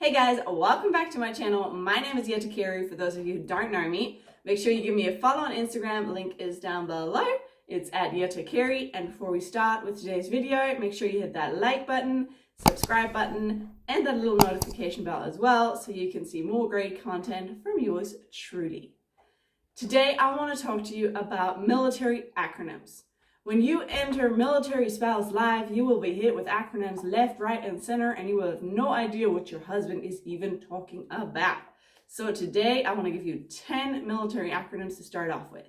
Hey guys, welcome back to my channel. My name is Yetta Carey. For those of you who don't know me, make sure you give me a follow on Instagram. Link is down below. It's at Yetta Carey. And before we start with today's video, make sure you hit that like button, subscribe button, and that little notification bell as well so you can see more great content from yours truly. Today, I want to talk to you about military acronyms. When you enter Military Spouse Live, you will be hit with acronyms left, right, and center, and you will have no idea what your husband is even talking about. So today, I want to give you 10 military acronyms to start off with.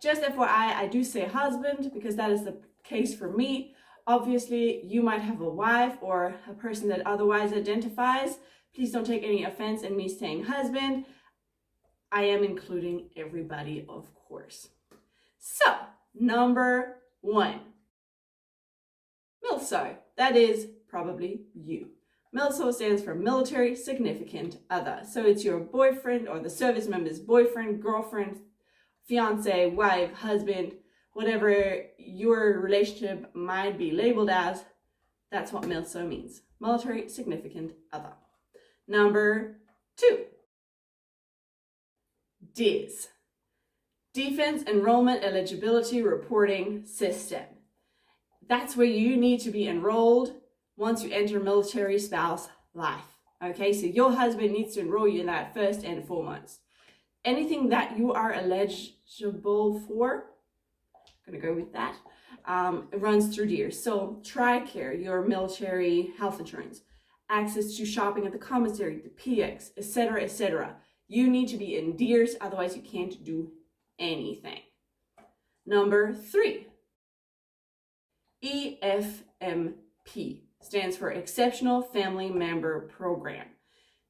Just FYI, I do say husband because that is the case for me. Obviously, you might have a wife or a person that otherwise identifies. Please don't take any offense in me saying husband. I am including everybody, of course. So, number 1, Milso. That is probably you. Milso stands for Military Significant Other. So it's your boyfriend or the service member's boyfriend, girlfriend, fiance, wife, husband, whatever your relationship might be labeled as. That's what Milso means. Military Significant Other. Number 2, DES. Defense Enrollment Eligibility Reporting System. That's where you need to be enrolled once you enter Military Spouse Life. Okay, so your husband needs to enroll you in that first and foremost. Anything that you are eligible for, I'm gonna go with that, it runs through DES. So TRICARE, your military health insurance, access to shopping at the commissary, the PX, etc., etc. You need to be in DES, otherwise you can't do anything. Number 3, EFMP stands for Exceptional Family Member Program.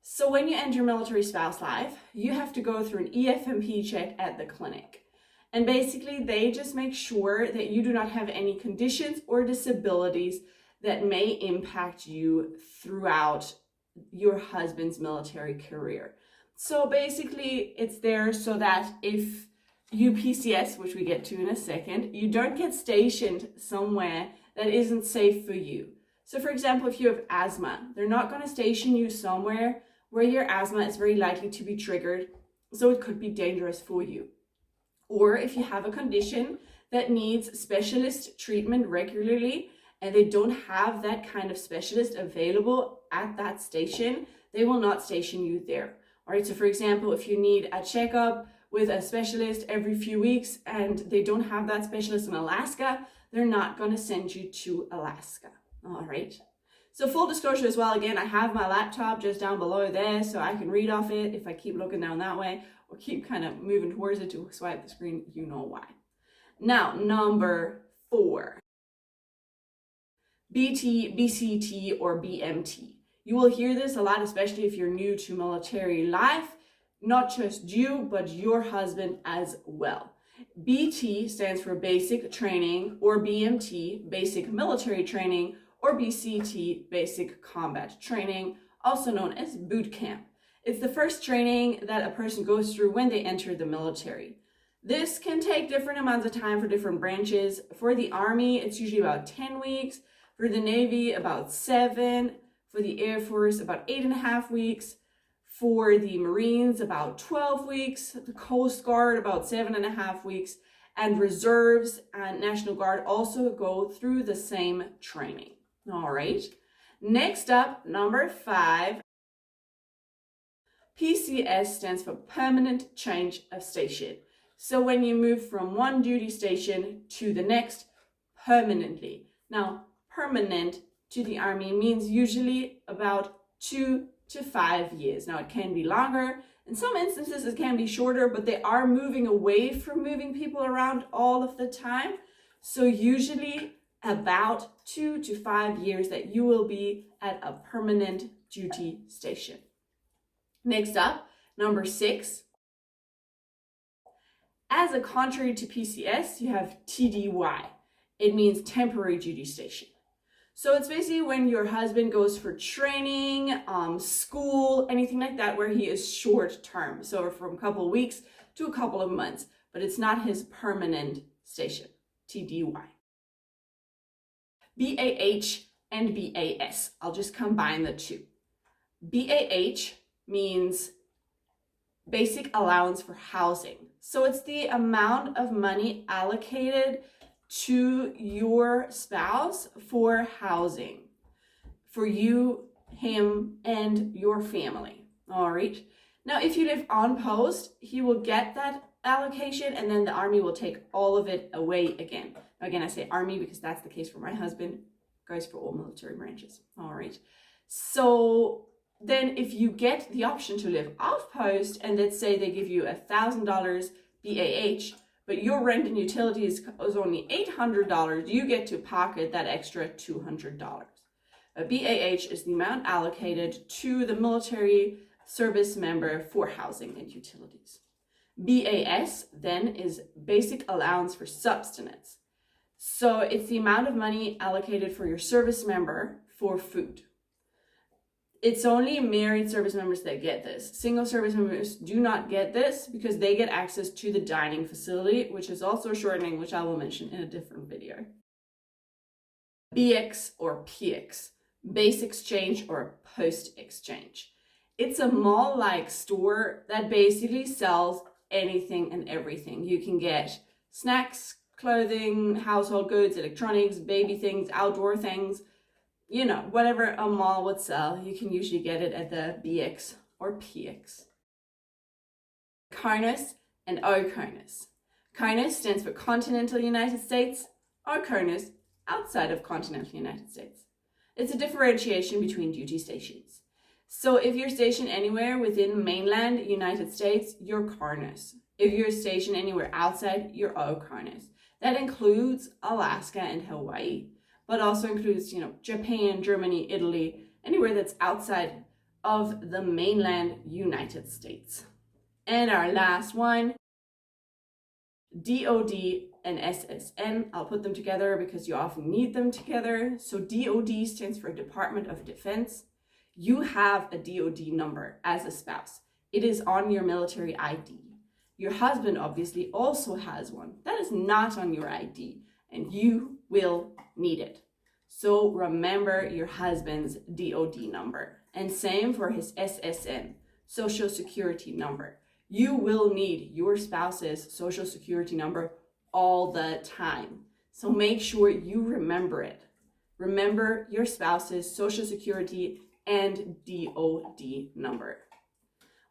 So when you enter Military Spouse Life, you have to go through an EFMP check at the clinic. And basically they just make sure that you do not have any conditions or disabilities that may impact you throughout your husband's military career. So basically it's there so that if you PCS, which we get to in a second, you don't get stationed somewhere that isn't safe for you. So for example, if you have asthma, they're not going to station you somewhere where your asthma is very likely to be triggered, so it could be dangerous for you. Or if you have a condition that needs specialist treatment regularly and they don't have that kind of specialist available at that station, they will not station you there. All right, so for example, if you need a checkup with a specialist every few weeks and they don't have that specialist in Alaska, they're not going to send you to Alaska. All right. So full disclosure as well, again, I have my laptop just down below there so I can read off it if I keep looking down that way or keep kind of moving towards it to swipe the screen, you know why. Now, number 4, BT, BCT, or BMT. You will hear this a lot, especially if you're new to military life. Not just you, but your husband as well. BT stands for Basic Training, or BMT, Basic Military Training, or BCT, Basic Combat Training, also known as boot camp. It's the first training that a person goes through when they enter the military. This can take different amounts of time for different branches. For the Army, it's usually about 10 weeks. For the Navy, about 7. For the Air Force, about 8.5 weeks. For the Marines, about 12 weeks, the Coast Guard, about 7.5 weeks, and Reserves and National Guard also go through the same training. All right. Next up, number 5, PCS stands for Permanent Change of Station. So when you move from one duty station to the next permanently. Now, permanent to the Army means usually about 2 to 5 years. Now it can be longer. In some instances it can be shorter, but they are moving away from moving people around all of the time. So usually about 2 to 5 years that you will be at a permanent duty station. Next up, number 6. As a contrary to PCS, you have TDY. It means temporary duty station. So it's basically when your husband goes for training, school, anything like that, where he is short term. So from a couple of weeks to a couple of months, but it's not his permanent station, TDY. BAH and BAS, I'll just combine the two. BAH means basic allowance for housing. So it's the amount of money allocated to your spouse for housing, for you, him, and your family. All right. Now, if you live on post, he will get that allocation, and then the Army will take all of it away again. Again, I say Army because that's the case for my husband. Goes for all military branches. All right. So then if you get the option to live off post, and let's say they give you $1,000 BAH, but your rent and utilities is only $800, you get to pocket that extra $200. A BAH is the amount allocated to the military service member for housing and utilities. BAS then is basic allowance for subsistence. So it's the amount of money allocated for your service member for food. It's only married service members that get this. Single service members do not get this because they get access to the dining facility, which is also shortening, which I will mention in a different video. BX or PX, base exchange or post exchange. It's a mall-like store that basically sells anything and everything. You can get snacks, clothing, household goods, electronics, baby things, outdoor things. You know, whatever a mall would sell, you can usually get it at the BX or PX. CONUS and OCONUS. CONUS stands for Continental United States, OCONUS outside of Continental United States. It's a differentiation between duty stations. So if you're stationed anywhere within mainland United States, you're CONUS. If you're stationed anywhere outside, you're OCONUS. That includes Alaska and Hawaii, but also includes, Japan, Germany, Italy, anywhere that's outside of the mainland United States. And our last one, DOD and SSN. I'll put them together because you often need them together. So DOD stands for Department of Defense. You have a DOD number as a spouse. It is on your military ID. Your husband obviously also has one. That is not on your ID, and you will need it. So remember your husband's DOD number. And same for his SSN, Social Security number. You will need your spouse's Social Security number all the time. So make sure you remember it. Remember your spouse's Social Security and DOD number.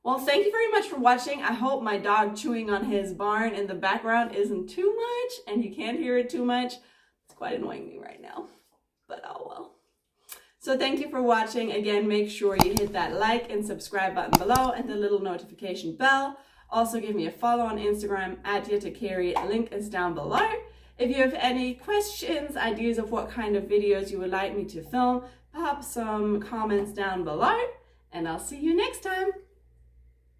Well, thank you very much for watching. I hope my dog chewing on his barn in the background isn't too much and you can't hear it too much. It's quite annoying me right now, but oh well. So thank you for watching. Again, make sure you hit that like and subscribe button below and the little notification bell. Also give me a follow on Instagram @YetaKari. Link is down below. If you have any questions, ideas of what kind of videos you would like me to film, pop some comments down below, and I'll see you next time.